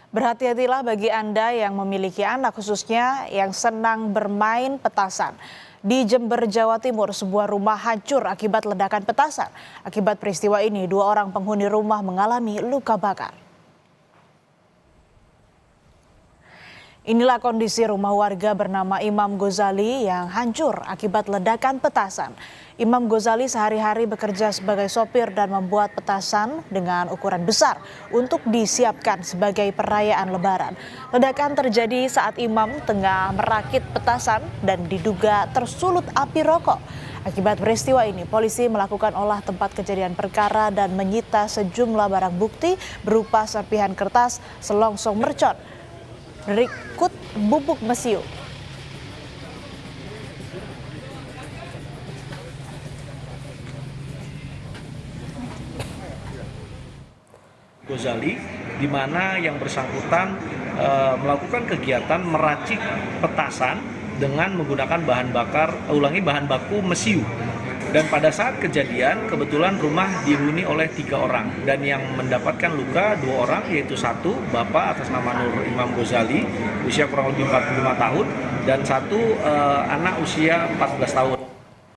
Berhati-hatilah bagi Anda yang memiliki anak, khususnya yang senang bermain petasan. Di Jember, Jawa Timur, sebuah rumah hancur akibat ledakan petasan. Akibat peristiwa ini, 2 orang penghuni rumah mengalami luka bakar. Inilah kondisi rumah warga bernama Imam Ghazali yang hancur akibat ledakan petasan. Imam Ghazali sehari-hari bekerja sebagai sopir dan membuat petasan dengan ukuran besar untuk disiapkan sebagai perayaan Lebaran. Ledakan terjadi saat Imam tengah merakit petasan dan diduga tersulut api rokok. Akibat peristiwa ini, polisi melakukan olah tempat kejadian perkara dan menyita sejumlah barang bukti berupa serpihan kertas, selongsong mercon, berikut bubuk mesiu. Ghazali, di mana yang bersangkutan melakukan kegiatan meracik petasan dengan menggunakan bahan baku mesiu. Dan pada saat kejadian, kebetulan rumah dihuni oleh 3 orang dan yang mendapatkan luka 2 orang, yaitu 1 bapak atas nama Nur Imam Ghazali usia kurang lebih 45 tahun dan 1 anak usia 14 tahun.